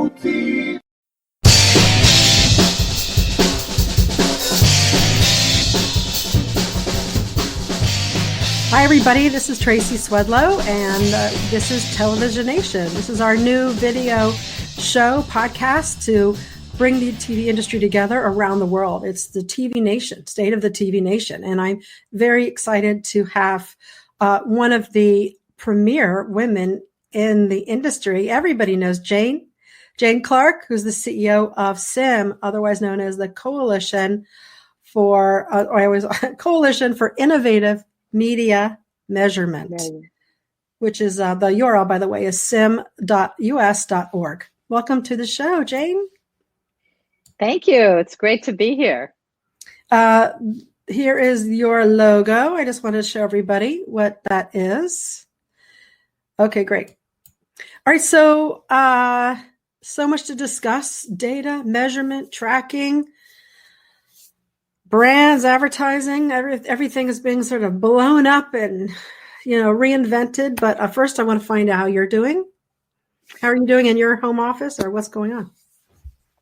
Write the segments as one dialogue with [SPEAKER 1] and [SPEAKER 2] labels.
[SPEAKER 1] ITVT.
[SPEAKER 2] Hi, everybody. This is Tracy Swedlow, and this is Televisionation. This is our new video show podcast to bring the TV industry together around the world. It's the TV Nation, State of the TV Nation. And I'm very excited to have one of the premier women in the industry. Everybody knows Jane Clarke, who's the CEO of CIMM, otherwise known as the Coalition for Innovative Media Measurement, which is the URL, by the way, is cimm.us.org. Welcome to the show, Jane.
[SPEAKER 3] Thank you. It's great to be here.
[SPEAKER 2] Here is your logo. I just want to show everybody what that is. Okay, great. All right, so much to discuss: data, measurement, tracking, brands, advertising. Everything is being sort of blown up and, reinvented. But first, I want to find out how you're doing. How are you doing in your home office, or what's going on?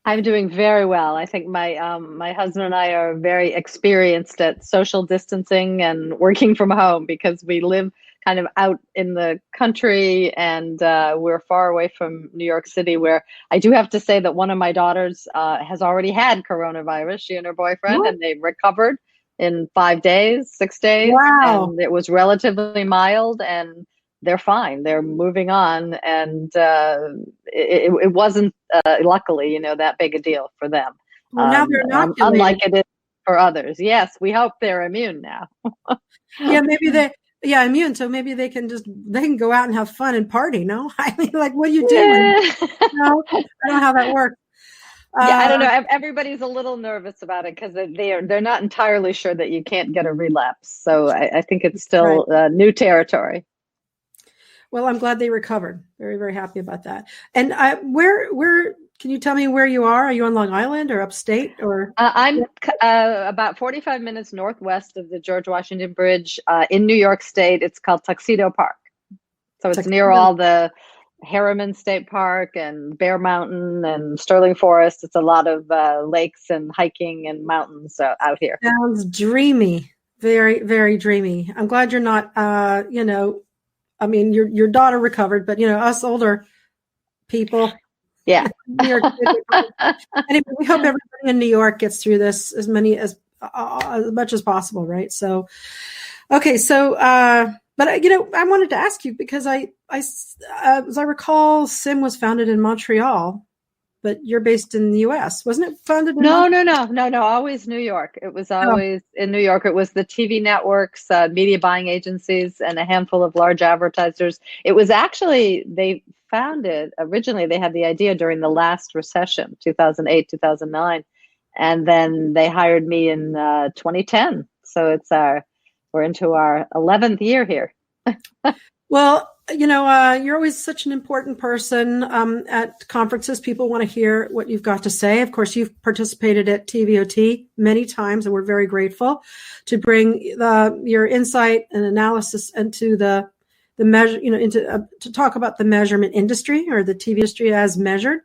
[SPEAKER 3] I'm doing very well. I think my husband and I are very experienced at social distancing and working from home because we live kind of out in the country, and we're far away from New York City, where I do have to say that one of my daughters has already had coronavirus, she and her boyfriend, and they recovered in 5 days, 6 days.
[SPEAKER 2] Wow.
[SPEAKER 3] And it was relatively mild, and they're fine. They're moving on. And it wasn't, luckily, that big a deal for them.
[SPEAKER 2] Well, now they're not
[SPEAKER 3] unlike it is for others. Yes, we hope they're immune now.
[SPEAKER 2] Immune. So maybe they can go out and have fun and party. No, I mean, like, what are you doing? No, I don't know how that works.
[SPEAKER 3] I don't know. Everybody's a little nervous about it because they're not entirely sure that you can't get a relapse. So I think it's still new territory.
[SPEAKER 2] Well, I'm glad they recovered. Very, very happy about that. And where can you tell me where you are? Are you on Long Island or upstate? Or
[SPEAKER 3] I'm about 45 minutes northwest of the George Washington Bridge in New York State. It's called Tuxedo Park. So it's near all the Harriman State Park and Bear Mountain and Sterling Forest. It's a lot of lakes and hiking and mountains out here.
[SPEAKER 2] Sounds dreamy. Very, very dreamy. I'm glad you're not, I mean, your daughter recovered, but us older people.
[SPEAKER 3] Yeah.
[SPEAKER 2] Anyway, we hope everybody in New York gets through this as much as possible, right? So, okay. So, but I wanted to ask you because as I recall, CIMM was founded in Montreal, but you're based in the U.S. Wasn't it founded in
[SPEAKER 3] No. Always New York. It was always in New York. It was the TV networks, media buying agencies, and a handful of large advertisers. It was actually, they founded, originally they had the idea during the last recession, 2008, 2009. And then they hired me in 2010. So we're into our 11th year here.
[SPEAKER 2] Well, you're always such an important person at conferences. People want to hear what you've got to say. Of course, you've participated at TVOT many times, and we're very grateful to bring your insight and analysis into the measure, to talk about the measurement industry or the TV industry as measured.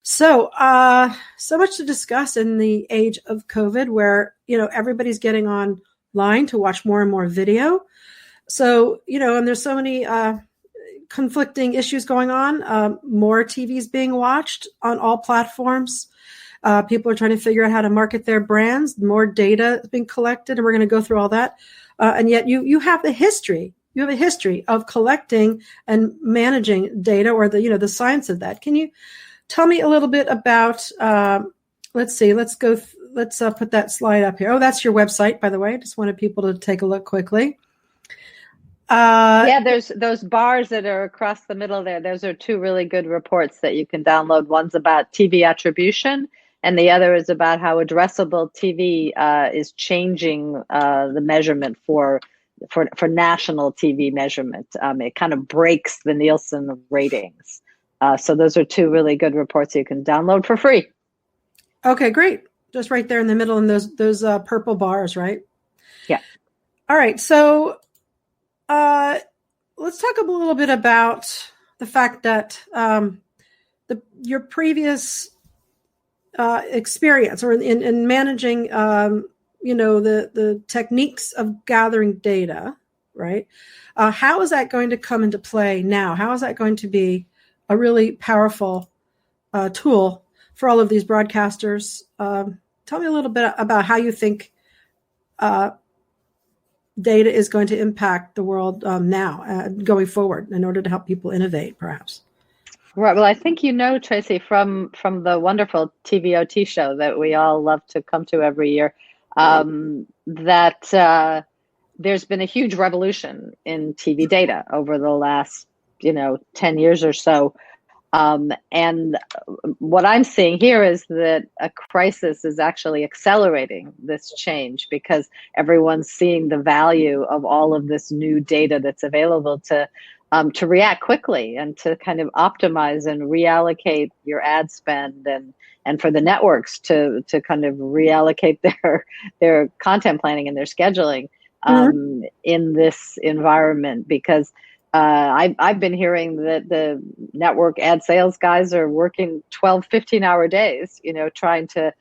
[SPEAKER 2] So, so much to discuss in the age of COVID, where everybody's getting online to watch more and more video. So, and there's so many conflicting issues going on. More TVs being watched on all platforms. People are trying to figure out how to market their brands. More data is being collected, and we're going to go through all that. And yet you have a history. You have a history of collecting and managing data, or the science of that. Can you tell me a little bit about? Let's put that slide up here. Oh, that's your website, by the way. I just wanted people to take a look quickly.
[SPEAKER 3] There's those bars that are across the middle there. Those are two really good reports that you can download. One's about TV attribution, and the other is about how addressable TV is changing the measurement for national TV measurement. It kind of breaks the Nielsen ratings. So those are two really good reports you can download for free.
[SPEAKER 2] Okay, great. Just right there in the middle in those purple bars, right?
[SPEAKER 3] Yeah.
[SPEAKER 2] All right. So let's talk a little bit about the fact that your previous experience or in managing, the techniques of gathering data, right? How is that going to come into play now? How is that going to be a really powerful tool for all of these broadcasters? Tell me a little bit about how you think data is going to impact the world now, going forward, in order to help people innovate, perhaps.
[SPEAKER 3] Right. Well, I think Tracy, from the wonderful TVOT show that we all love to come to every year, that there's been a huge revolution in TV data over the last 10 years or so. And what I'm seeing here is that a crisis is actually accelerating this change, because everyone's seeing the value of all of this new data that's available to react quickly and to kind of optimize and reallocate your ad spend, and for the networks to kind of reallocate their content planning and their scheduling in this environment. Because I've been hearing that the network ad sales guys are working 12, 15-hour days, trying to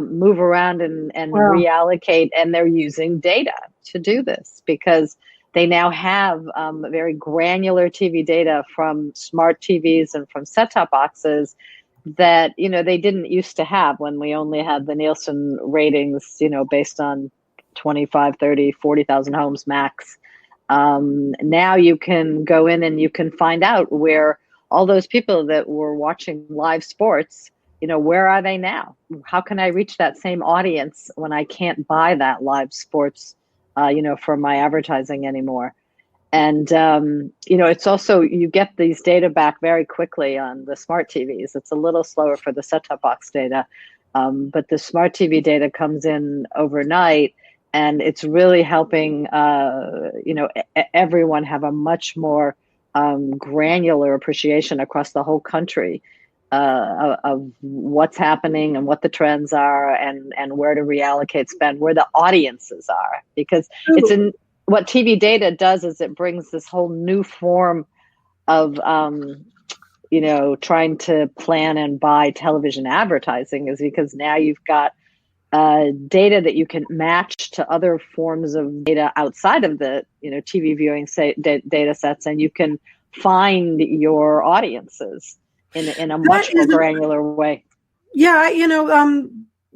[SPEAKER 3] move around and reallocate, and they're using data to do this, because they now have very granular TV data from smart TVs and from set-top boxes that, they didn't used to have when we only had the Nielsen ratings, based on 25, 30, 40,000 homes max. Now you can go in and you can find out where all those people that were watching live sports, where are they now? How can I reach that same audience when I can't buy that live sports, for my advertising anymore? And, it's also, you get these data back very quickly on the smart TVs. It's a little slower for the set-top box data, but the smart TV data comes in overnight. And it's really helping, everyone have a much more granular appreciation across the whole country of what's happening and what the trends are, and where to reallocate spend, where the audiences are. Because what TV data does is it brings this whole new form of, trying to plan and buy television advertising, is because now you've got data that you can match to other forms of data outside of the TV viewing data sets, and you can find your audiences in a much more granular way.
[SPEAKER 2] Yeah,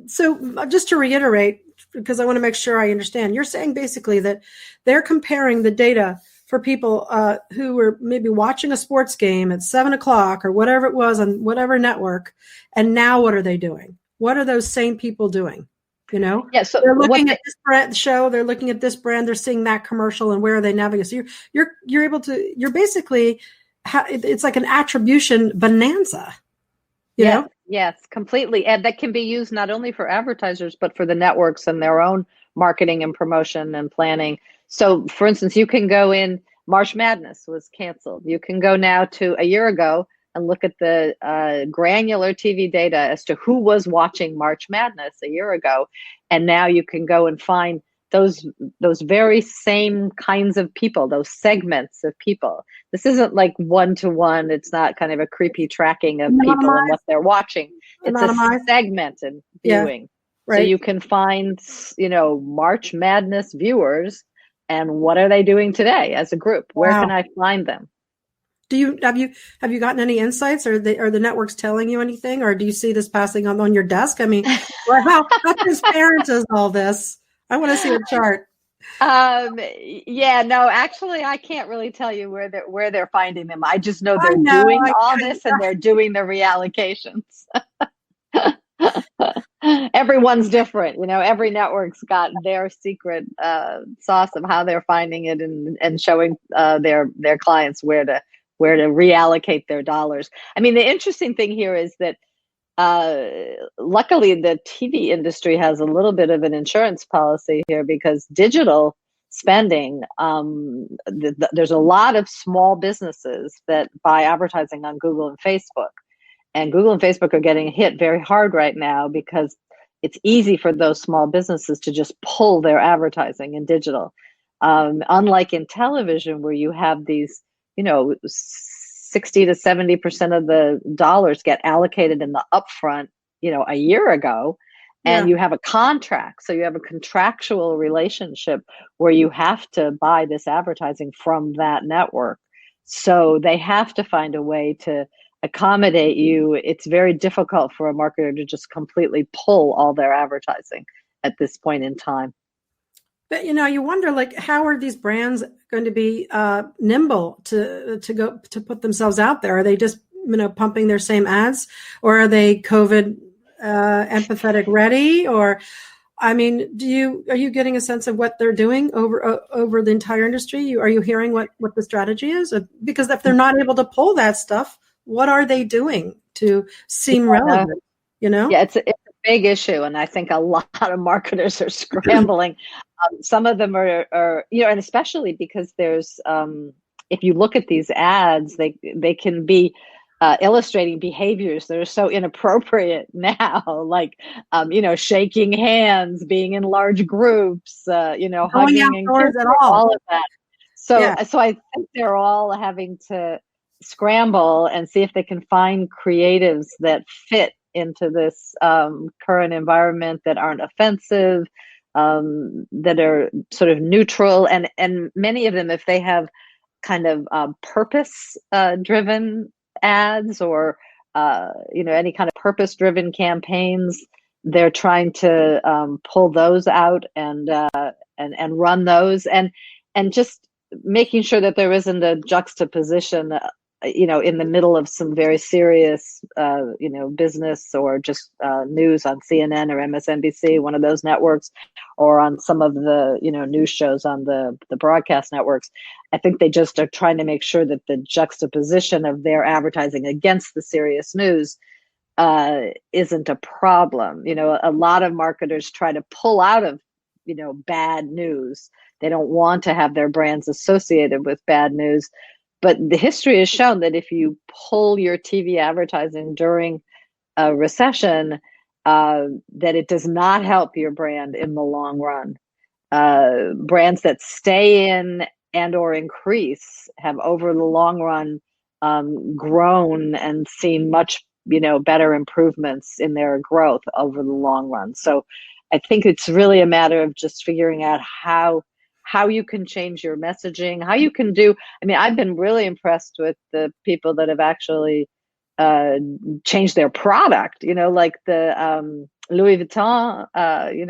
[SPEAKER 2] so just to reiterate, because I want to make sure I understand, you're saying basically that they're comparing the data for people who were maybe watching a sports game at 7:00 or whatever it was on whatever network, and now what are they doing? What are those same people doing?
[SPEAKER 3] Yeah, so
[SPEAKER 2] they're looking at this brand show, they're looking at this brand, they're seeing that commercial, and where are they navigating? So you're able to, you're basically, it's like an attribution bonanza. You know?
[SPEAKER 3] Yes, completely. And that can be used not only for advertisers, but for the networks and their own marketing and promotion and planning. So, for instance, you can go in, March Madness was canceled. You can go now to a year ago and look at the granular TV data as to who was watching March Madness a year ago. And now you can go and find those very same kinds of people, those segments of people. This isn't like one-to-one. It's not kind of a creepy tracking of people and what they're watching. It's a segmented viewing. Yeah, right. So you can find, March Madness viewers, and what are they doing today as a group? Where can I find them?
[SPEAKER 2] Have you gotten any insights? Are the networks telling you anything, or do you see this passing on your desk? I mean, how transparent is all this? I want to see a chart.
[SPEAKER 3] No, actually, I can't really tell you where they're finding them. I just know they're doing all this, and they're doing the reallocations. Everyone's different, every network's got their secret sauce of how they're finding it and showing their clients where to reallocate their dollars. I mean, the interesting thing here is that luckily the TV industry has a little bit of an insurance policy here, because digital spending, there's a lot of small businesses that buy advertising on Google and Facebook. And Google and Facebook are getting hit very hard right now, because it's easy for those small businesses to just pull their advertising in digital. Unlike in television, where you have these, 60 to 70% of the dollars get allocated in the upfront, a year ago, and you have a contract. So you have a contractual relationship where you have to buy this advertising from that network. So they have to find a way to accommodate you. It's very difficult for a marketer to just completely pull all their advertising at this point in time.
[SPEAKER 2] But you wonder, like, how are these brands going to be nimble to go to put themselves out there? Are they just pumping their same ads, or are they COVID empathetic ready? Or, I mean, are you getting a sense of what they're doing over the entire industry? Are you hearing what the strategy is? Because if they're not able to pull that stuff, what are they doing to seem relevant?
[SPEAKER 3] Yeah, it's a big issue, and I think a lot of marketers are scrambling. Some of them are, and especially because there's, if you look at these ads, they can be illustrating behaviors that are so inappropriate now, like, shaking hands, being in large groups, hugging and kissing, all of that. So I think they're all having to scramble and see if they can find creatives that fit into this current environment, that aren't offensive, that are sort of neutral, and many of them, if they have kind of purpose driven ads, or any kind of purpose driven campaigns, they're trying to pull those out and run those, and just making sure that there isn't a juxtaposition in the middle of some very serious, business, or just news on CNN or MSNBC, one of those networks, or on some of the, news shows on the broadcast networks. I think they just are trying to make sure that the juxtaposition of their advertising against the serious news isn't a problem. A lot of marketers try to pull out of, bad news. They don't want to have their brands associated with bad news. But the history has shown that if you pull your TV advertising during a recession, that it does not help your brand in the long run. Brands that stay in and or increase have, over the long run, grown and seen much, better improvements in their growth over the long run. So I think it's really a matter of just figuring out how you can change your messaging, how you can do. I mean, I've been really impressed with the people that have actually changed their product, like the Louis Vuitton,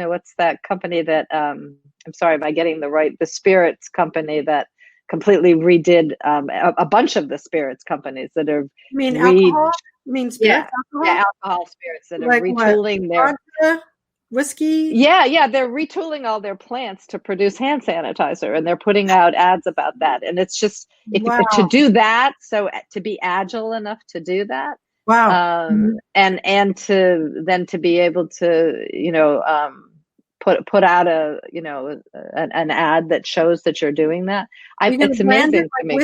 [SPEAKER 3] what's that company that, I'm sorry, am I getting the spirits company that completely redid a bunch of the spirits companies that are.
[SPEAKER 2] You mean alcohol? You mean spirits?
[SPEAKER 3] Yeah, alcohol spirits that are retooling their
[SPEAKER 2] vodka, whiskey.
[SPEAKER 3] Yeah, they're retooling all their plants to produce hand sanitizer, and they're putting out ads about that. And it's just to do that, so to be agile enough to do that.
[SPEAKER 2] Wow.
[SPEAKER 3] And to be able to put out an ad that shows that you're doing that. It's amazing to me.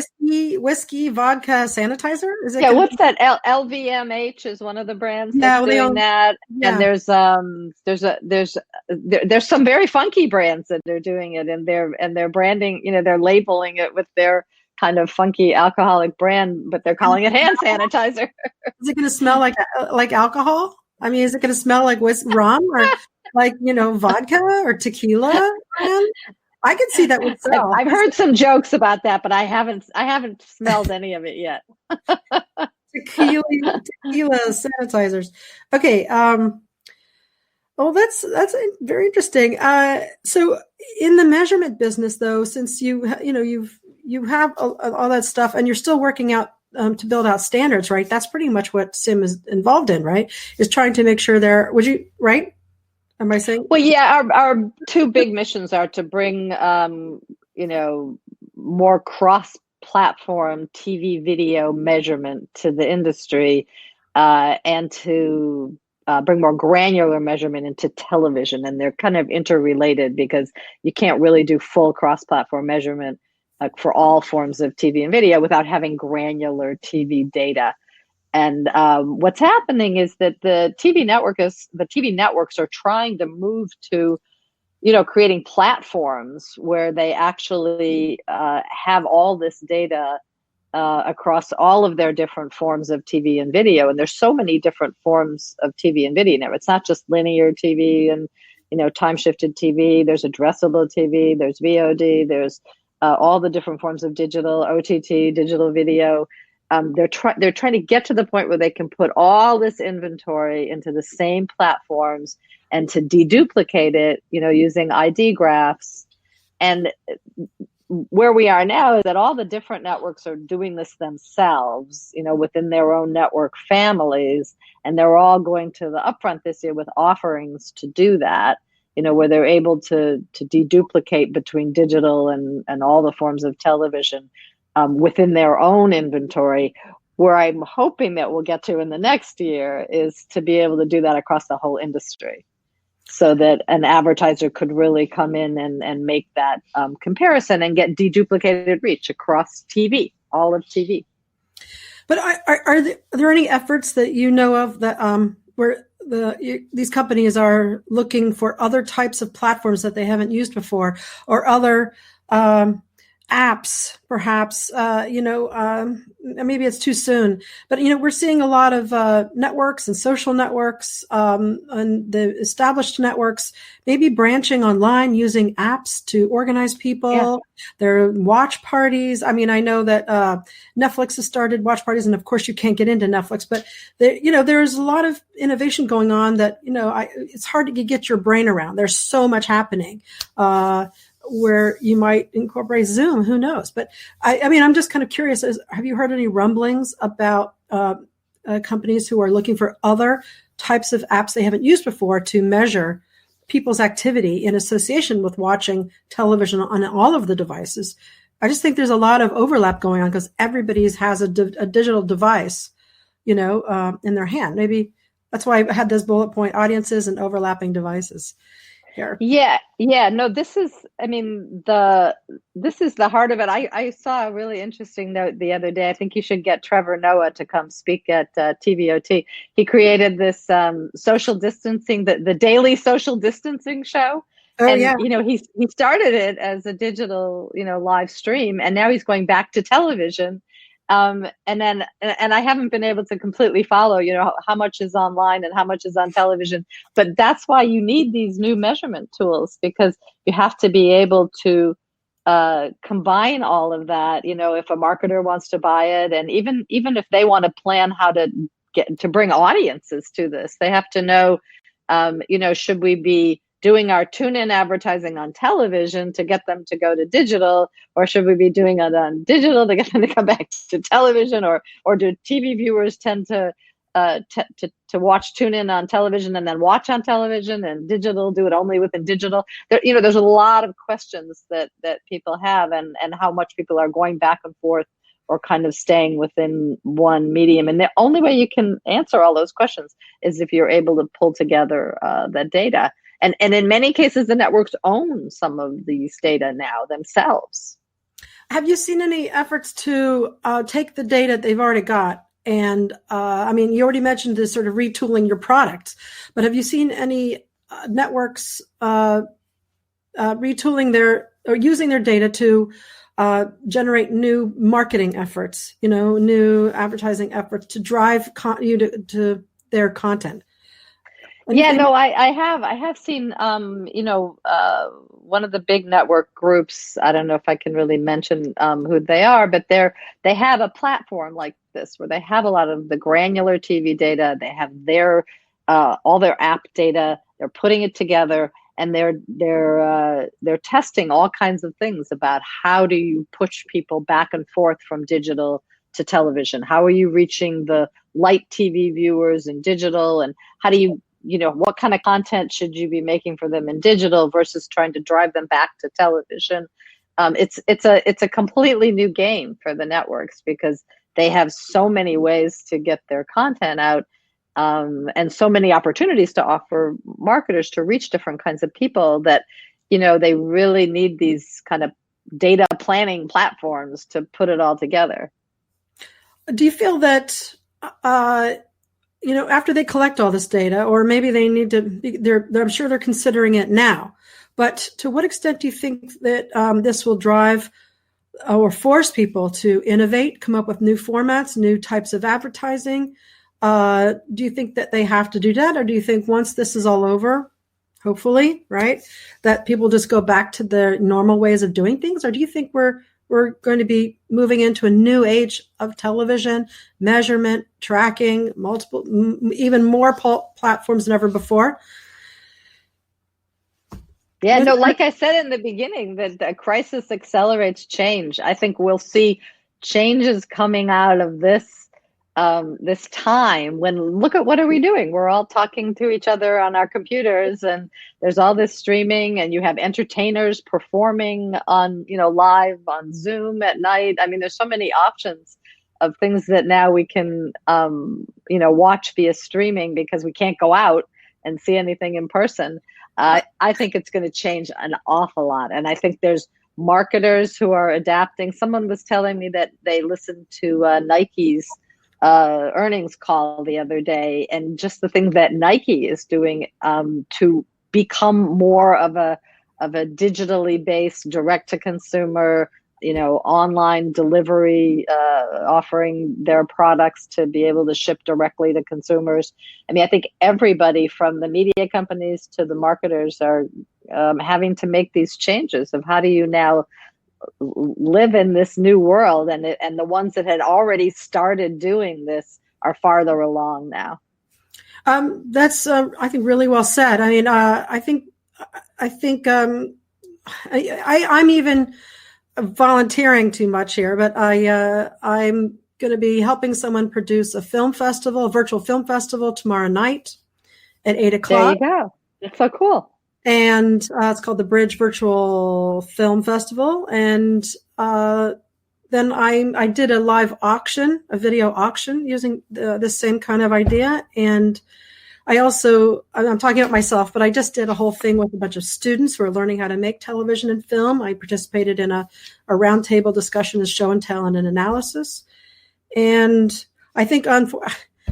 [SPEAKER 2] Whiskey, vodka, sanitizer. Is it?
[SPEAKER 3] Yeah, what's that? LVMH is one of the brands that's doing that. Yeah. And there's some very funky brands that are doing it, and they're branding. They're labeling it with their kind of funky alcoholic brand, but they're calling it hand sanitizer.
[SPEAKER 2] Is it going to smell like alcohol? I mean, is it going to smell like rum, or like vodka or tequila? I could see that would sell.
[SPEAKER 3] I've heard some jokes about that, but I haven't smelled any of it yet.
[SPEAKER 2] Tequila sanitizers. Okay. Well, that's very interesting. So in the measurement business, though, since you have all that stuff, and you're still working out to build out standards, right? That's pretty much what CIMM is involved in, right? Is trying to make sure right? Am I saying?
[SPEAKER 3] Well, yeah, our two big missions are to bring, more cross-platform TV video measurement to the industry, and to bring more granular measurement into television. And they're kind of interrelated, because you can't really do full cross-platform measurement for all forms of TV and video without having granular TV data. And what's happening is that the TV networks are trying to move to, creating platforms where they actually have all this data across all of their different forms of TV and video. And there's so many different forms of TV and video now. It's not just linear TV and, time shifted TV. There's addressable TV, there's VOD, there's all the different forms of digital, OTT, digital video. They're trying to get to the point where they can put all this inventory into the same platforms and to deduplicate it, using ID graphs. And where we are now is that all the different networks are doing this themselves, within their own network families, and they're all going to the upfront this year with offerings to do that, where they're able to deduplicate between digital and all the forms of television within their own inventory. Where I'm hoping that we'll get to in the next year is to be able to do that across the whole industry, so that an advertiser could really come in and make that comparison and get deduplicated reach across TV, all of TV.
[SPEAKER 2] But are there any efforts that you know of that where these companies are looking for other types of platforms that they haven't used before, or other apps, perhaps? Maybe it's too soon, but we're seeing a lot of networks and social networks and the established networks maybe branching online using apps to organize people. Yeah. There are watch parties. I mean, I know that Netflix has started watch parties, and of course you can't get into Netflix, but there's a lot of innovation going on that it's hard to get your brain around. There's so much happening. Where you might incorporate Zoom, who knows? But I'm just kind of curious. Have you heard any rumblings about companies who are looking for other types of apps they haven't used before to measure people's activity in association with watching television on all of the devices? I just think there's a lot of overlap going on because everybody has a digital device, in their hand. Maybe that's why I had this bullet point: audiences and overlapping devices. Here. Yeah. No, this is the heart of it. I saw a really interesting note the other day. I think you should get Trevor Noah to come speak at TVOT. He created this social distancing, the daily social distancing show. Oh, and, yeah. He started it as a digital, live stream, and now he's going back to television. And I haven't been able to completely follow, how much is online and how much is on television. But that's why you need these new measurement tools, because you have to be able to combine all of that. If a marketer wants to buy it, and even if they want to plan how to get to bring audiences to this, they have to know, should we be doing our tune-in advertising on television to get them to go to digital, or should we be doing it on digital to get them to come back to television, or do TV viewers tend to watch tune-in on television and then watch on television, and digital do it only within digital? There's a lot of questions that people have, and how much people are going back and forth or kind of staying within one medium. And the only way you can answer all those questions is if you're able to pull together that data. And in many cases, the networks own some of these data now themselves. Have you seen any efforts to take the data they've already got? And you already mentioned this sort of retooling your products, but have you seen any networks retooling or using their data to generate new marketing efforts, new advertising efforts to drive you to their content?
[SPEAKER 3] Yeah, no, I have seen, one of the big network groups. I don't know if I can really mention who they are, but they have a platform like this where they have a lot of the granular TV data. They have their all their app data. They're putting it together, and they're testing all kinds of things about how do you push people back and forth from digital to television. How are you reaching the light TV viewers in digital, and how do you what kind of content should you be making for them in digital versus trying to drive them back to television? It's a completely new game for the networks, because they have so many ways to get their content out, and so many opportunities to offer marketers to reach different kinds of people, that they really need these kind of data planning platforms to put it all together.
[SPEAKER 2] Do you feel that after they collect all this data, or maybe they need to, I'm sure they're considering it now, but to what extent do you think that this will drive or force people to innovate, come up with new formats, new types of advertising? Do you think that they have to do that? Or do you think once this is all over, hopefully, right, that people just go back to their normal ways of doing things? Or do you think we're going to be moving into a new age of television, measurement, tracking, multiple, even more platforms than ever before?
[SPEAKER 3] Yeah, no, like I said in the beginning, that the crisis accelerates change. I think we'll see changes coming out of this time when, look at what are we doing? We're all talking to each other on our computers, and there's all this streaming, and you have entertainers performing on, live on Zoom at night. I mean, there's so many options of things that now we can, watch via streaming because we can't go out and see anything in person. I think it's going to change an awful lot. And I think there's marketers who are adapting. Someone was telling me that they listened to Nike's earnings call the other day, and just the things that Nike is doing to become more of a digitally based, direct to consumer, online delivery, offering their products to be able to ship directly to consumers. I mean, I think everybody from the media companies to the marketers are having to make these changes of how do you now live in this new world, and the ones that had already started doing this are farther along now.
[SPEAKER 2] That's I think really well said. I mean, I think I'm even volunteering too much here, but I'm going to be helping someone produce a film festival, a virtual film festival tomorrow night at 8:00.
[SPEAKER 3] There you go. That's so cool.
[SPEAKER 2] And it's called the Bridge Virtual Film Festival. And then I did a live auction, a video auction using this same kind of idea. And I'm talking about myself, but I just did a whole thing with a bunch of students who are learning how to make television and film. I participated in a roundtable discussion of show and tell and an analysis. And I think, I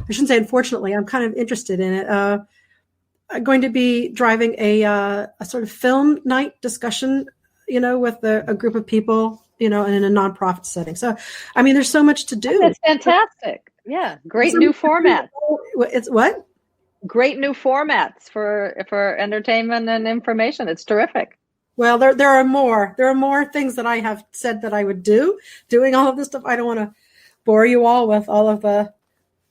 [SPEAKER 2] shouldn't say unfortunately, I'm kind of interested in it. I'm going to be driving a sort of film night discussion, with a group of people, in a nonprofit setting. So, I mean, there's so much to do.
[SPEAKER 3] That's fantastic. Yeah. Great new formats.
[SPEAKER 2] It's what?
[SPEAKER 3] Great new formats for entertainment and information. It's terrific.
[SPEAKER 2] Well, there are more. There are more things that I have said that I would do. Doing all of this stuff, I don't want to bore you all with all of the.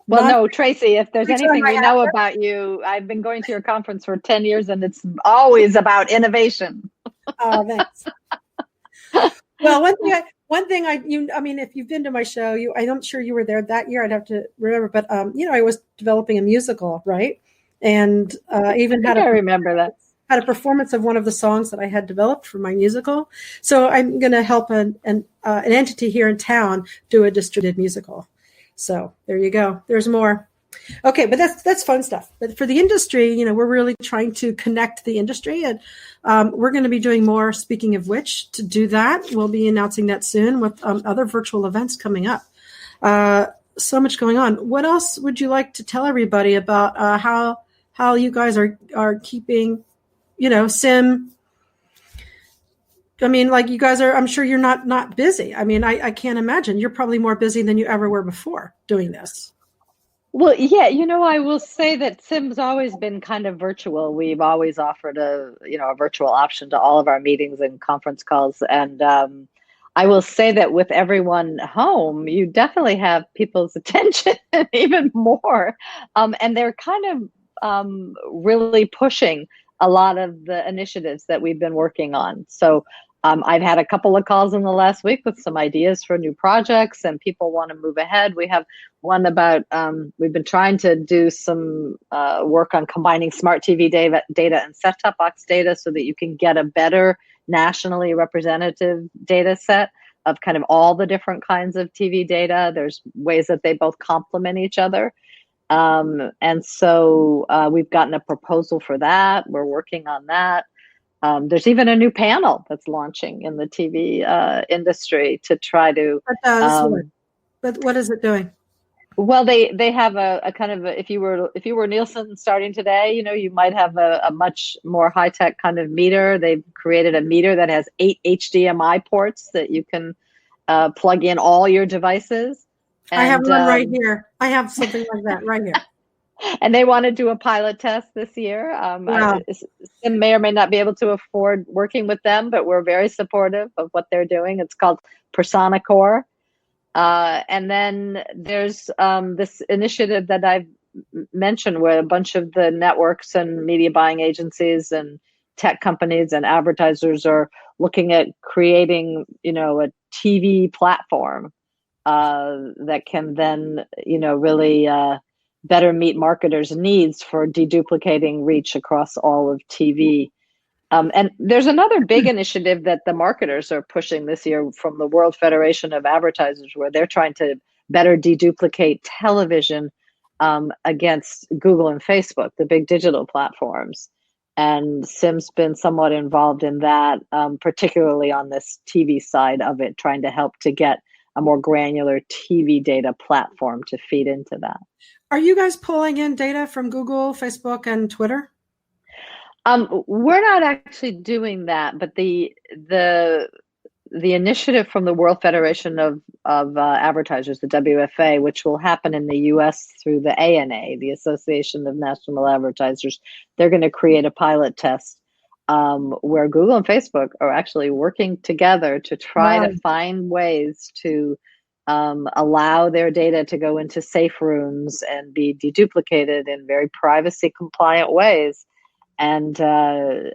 [SPEAKER 3] Well, no, Tracy, if there's anything we know about you, I've been going to your conference for 10 years, and it's always about innovation.
[SPEAKER 2] Oh, thanks. Well, one thing I mean, if you've been to my show, I'm sure you were there that year. I'd have to remember, but I was developing a musical, right? And even
[SPEAKER 3] I remember that.
[SPEAKER 2] Had a performance of one of the songs that I had developed for my musical. So I'm going to help an entity here in town do a distributed musical. So there you go. There's more. Okay, but that's fun stuff. But for the industry, we're really trying to connect the industry, and we're going to be doing more. Speaking of which, to do that, we'll be announcing that soon with other virtual events coming up. So much going on. What else would you like to tell everybody about how you guys are keeping, CIMM? I mean, like you guys are, I'm sure you're not busy. I mean, I can't imagine. You're probably more busy than you ever were before doing this.
[SPEAKER 3] Well, yeah, I will say that CIMM's always been kind of virtual. We've always offered a virtual option to all of our meetings and conference calls. And I will say that with everyone home, you definitely have people's attention even more. And they're kind of really pushing a lot of the initiatives that we've been working on. So I've had a couple of calls in the last week with some ideas for new projects, and people want to move ahead. We have one about, we've been trying to do some work on combining smart TV data and set-top box data so that you can get a better nationally representative data set of kind of all the different kinds of TV data. There's ways that they both complement each other. And so we've gotten a proposal for that. We're working on that. There's even a new panel that's launching in the TV industry to try to.
[SPEAKER 2] But what is it doing?
[SPEAKER 3] Well, they have a kind of if you were Nielsen starting today, you might have a much more high tech kind of meter. They've created a meter that has 8 HDMI ports that you can plug in all your devices. And,
[SPEAKER 2] I have one right here. I have something like that right here.
[SPEAKER 3] And they want to do a pilot test this year.
[SPEAKER 2] Wow.
[SPEAKER 3] CIMM may or may not be able to afford working with them, but we're very supportive of what they're doing. It's called Persona Core. And then there's this initiative that I've mentioned where a bunch of the networks and media buying agencies and tech companies and advertisers are looking at creating, a TV platform that can then, really better meet marketers' needs for deduplicating reach across all of TV. And there's another big initiative that the marketers are pushing this year from the World Federation of Advertisers, where they're trying to better deduplicate television against Google and Facebook, the big digital platforms. And CIMM's been somewhat involved in that, particularly on this TV side of it, trying to help to get a more granular TV data platform to feed into that.
[SPEAKER 2] Are you guys pulling in data from Google, Facebook, and Twitter?
[SPEAKER 3] We're not actually doing that, but the initiative from the World Federation of Advertisers, the WFA, which will happen in the U.S. through the ANA, the Association of National Advertisers, they're going to create a pilot test where Google and Facebook are actually working together to try to find ways to allow their data to go into safe rooms and be deduplicated in very privacy compliant ways, and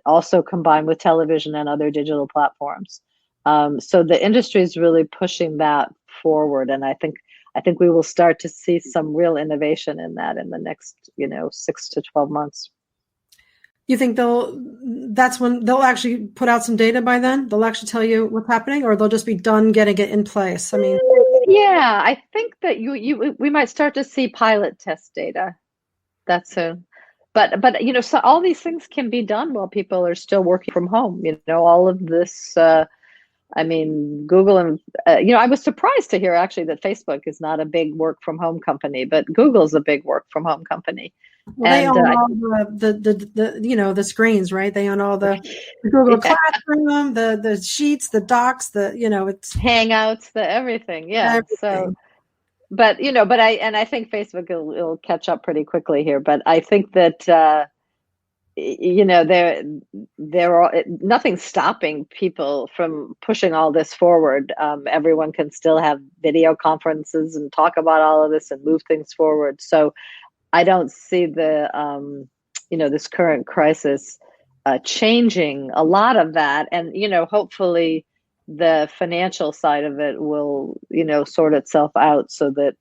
[SPEAKER 3] also combined with television and other digital platforms. So the industry is really pushing that forward, and I think we will start to see some real innovation in that in the next 6 to 12 months.
[SPEAKER 2] You think that's when they'll actually put out some data by then? They'll actually tell you what's happening, or they'll just be done getting it in place? I mean,
[SPEAKER 3] yeah, I think that we might start to see pilot test data. That's soon. But so all these things can be done while people are still working from home. All of this. Google and I was surprised to hear actually that Facebook is not a big work from home company, but Google's a big work from home company.
[SPEAKER 2] Well, they own all the screens, right? They own all the Google Classroom, the sheets, the docs, it's
[SPEAKER 3] Hangouts, the everything. Yeah. Everything. So, but I think Facebook will catch up pretty quickly here. But I think that there are nothing stopping people from pushing all this forward. Everyone can still have video conferences and talk about all of this and move things forward. So I don't see this current crisis changing a lot of that. And, hopefully the financial side of it will, sort itself out so that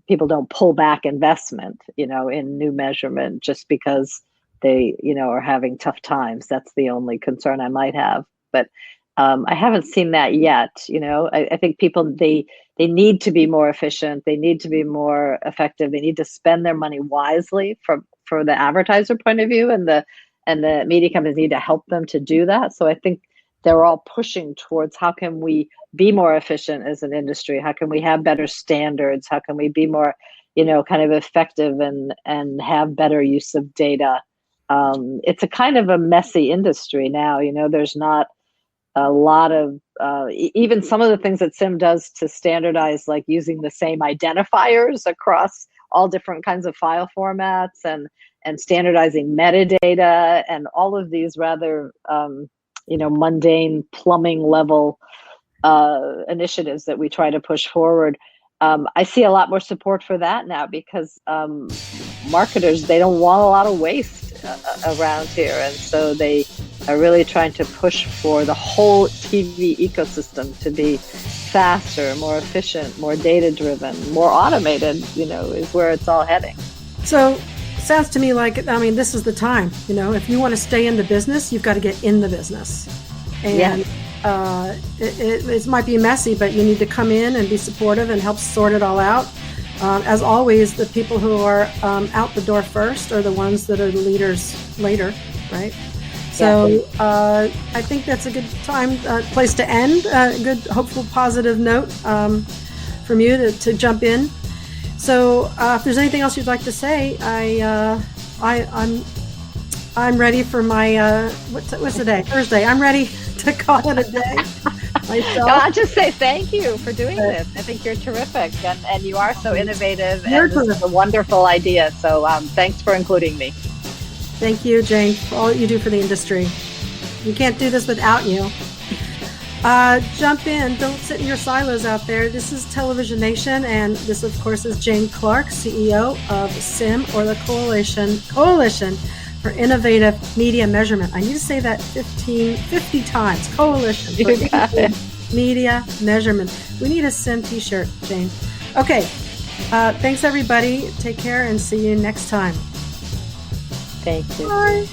[SPEAKER 3] people don't pull back investment, in new measurement just because they, are having tough times. That's the only concern I might have. But I haven't seen that yet. I think people, they need to be more efficient. They need to be more effective. They need to spend their money wisely for the advertiser point of view, and the media companies need to help them to do that. So I think they're all pushing towards how can we be more efficient as an industry? How can we have better standards? How can we be more, kind of effective and have better use of data? It's a kind of a messy industry now. There's not a lot of even some of the things that CIMM does to standardize, like using the same identifiers across all different kinds of file formats and standardizing metadata and all of these rather mundane plumbing level initiatives that we try to push forward. I see a lot more support for that now because marketers, they don't want a lot of waste around here, and so they are really trying to push for the whole TV ecosystem to be faster, more efficient, more data driven, more automated, is where it's all heading.
[SPEAKER 2] So sounds to me like, this is the time, if you want to stay in the business, you've got to get in the business. And it might be messy, but you need to come in and be supportive and help sort it all out. As always, the people who are out the door first are the ones that are the leaders later, right? So I think that's a good place to end. A good, hopeful, positive note from you to jump in. So if there's anything else you'd like to say, I'm ready for my what's the day? Thursday. I'm ready to call it a day. myself.
[SPEAKER 3] I'll just say thank you for doing this. I think you're terrific, and you are so innovative, and this is a wonderful idea. So thanks for including me.
[SPEAKER 2] Thank you, Jane, for all you do for the industry. We can't do this without you. Jump in. Don't sit in your silos out there. This is Televisionation, and this, of course, is Jane Clarke, CEO of CIMM, or the Coalition for Innovative Media Measurement. I need to say that 50 times. Coalition for Innovative Media Measurement. We need a CIMM t-shirt, Jane. Okay. Thanks, everybody. Take care and see you next time.
[SPEAKER 3] Thank you.
[SPEAKER 2] Bye.